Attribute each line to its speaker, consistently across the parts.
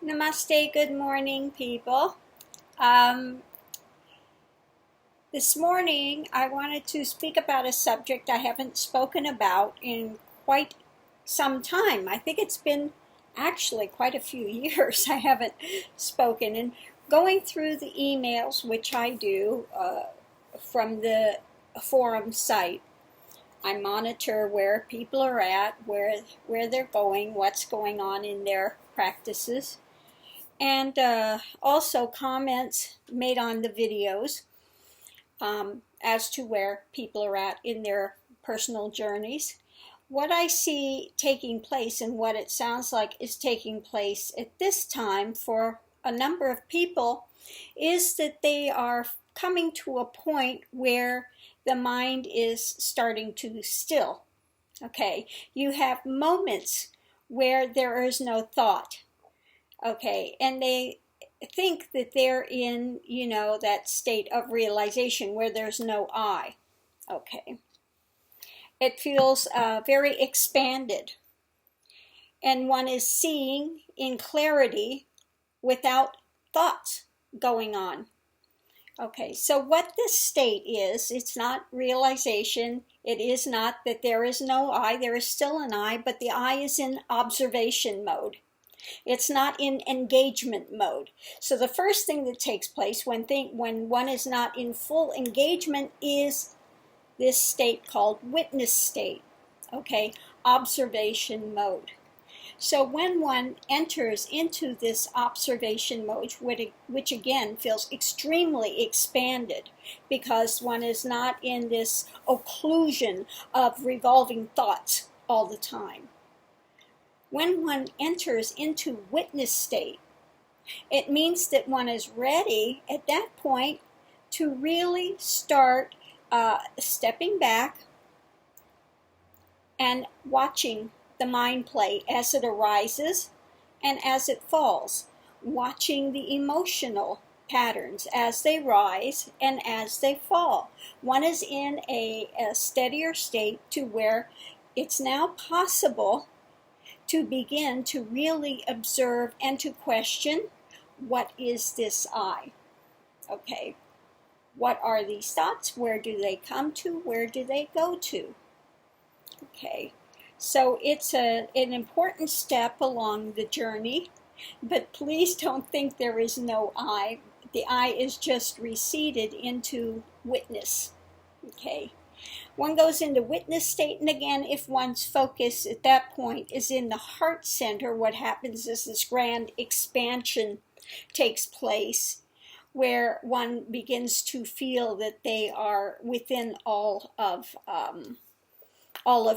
Speaker 1: Namaste, good morning, people. Um, this morning, I wanted to speak about a subject I haven't spoken about in quite some time. I think it's been actually quite a few years I haven't spoken. And going through the emails, which I do from the forum site, I monitor where people are at, where they're going, what's going on in their practices, and also comments made on the videos as to where people are at in their personal journeys. What I see taking place and what it sounds like is taking place at this time for a number of people is that they are coming to a point where the mind is starting to still. Okay, you have moments where there is no thought. Okay, and they think that they're in, that state of realization where there's no I. Okay, it feels very expanded, and one is seeing in clarity without thoughts going on. Okay, so what this state is, it's not realization. It is not that there is no I. There is still an I, but the I is in observation mode. It's not in engagement mode. So the first thing that takes place when one is not in full engagement is this state called witness state, okay, observation mode. So when one enters into this observation mode, which again feels extremely expanded because one is not in this occlusion of revolving thoughts all the time. When one enters into witness state, it means that one is ready at that point to really start stepping back and watching the mind play as it arises and as it falls, watching the emotional patterns as they rise and as they fall. One is in a steadier state to where it's now possible to begin to really observe and to question, what is this I? Okay, what are these thoughts? Where do they come to? Where do they go to? Okay, so it's an important step along the journey, but please don't think there is no I. The I is just receded into witness. Okay. One goes into witness state, and again, if one's focus at that point is in the heart center, what happens is this grand expansion takes place where one begins to feel that they are within all of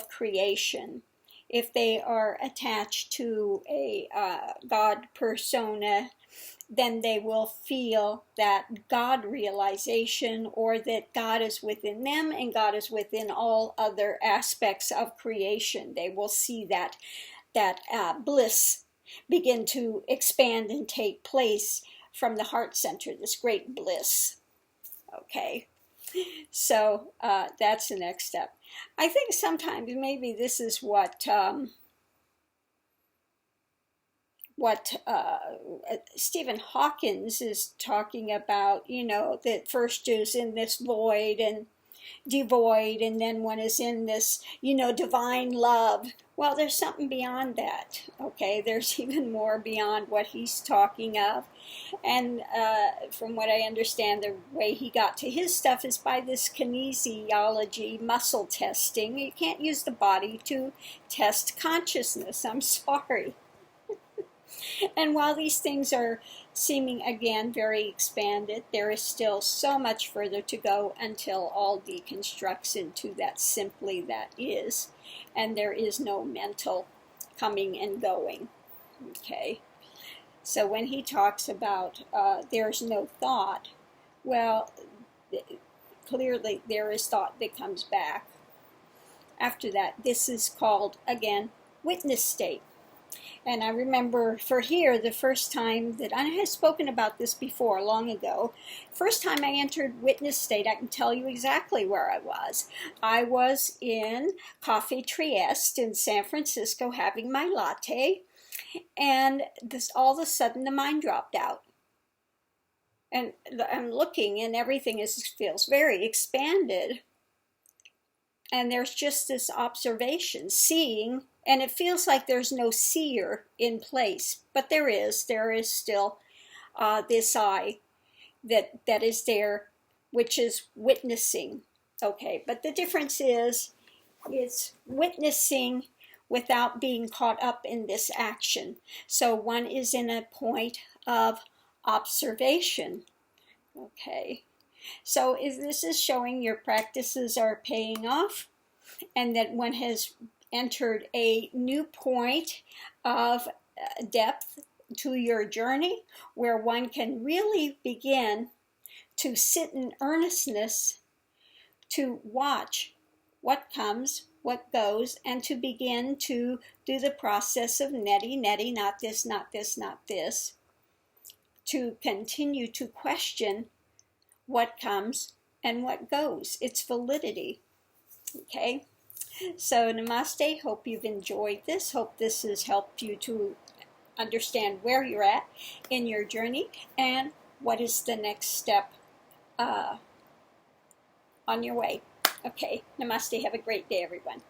Speaker 1: creation. If they are attached to a God persona, then they will feel that God realization, or that God is within them and God is within all other aspects of creation. They will see that bliss begin to expand and take place from the heart center, this great bliss. Okay, so that's the next step. I think sometimes maybe this is what Stephen Hawkins is talking about, that first is in this void and devoid, and then one is in this, divine love. Well, there's something beyond that, okay? There's even more beyond what he's talking of. And from what I understand, the way he got to his stuff is by this kinesiology, muscle testing. You can't use the body to test consciousness. I'm sorry. And while these things are seeming, again, very expanded, there is still so much further to go until all deconstructs into that simply that is, and there is no mental coming and going. Okay? So when he talks about there's no thought, well, clearly there is thought that comes back. After that, this is called, again, witness state. And I remember for here, the first time that I had spoken about this before, long ago, first time I entered witness state, I can tell you exactly where I was. I was in Coffee Trieste in San Francisco having my latte, And this, all of a sudden the mind dropped out. And I'm looking and everything feels very expanded. And there's just this observation, seeing, and it feels like there's no seer in place, but there is still this eye that is there, which is witnessing. Okay, but the difference is it's witnessing without being caught up in this action. So one is in a point of observation. Okay, so this is showing your practices are paying off, and that one has entered a new point of depth to your journey, where one can really begin to sit in earnestness to watch what comes, what goes, and to begin to do the process of neti, not this, not this, not this, to continue to question what comes and what goes, its validity. Okay, so namaste. Hope you've enjoyed this. Hope this has helped you to understand where you're at in your journey and what is the next step on your way. Okay, namaste. Have a great day, everyone.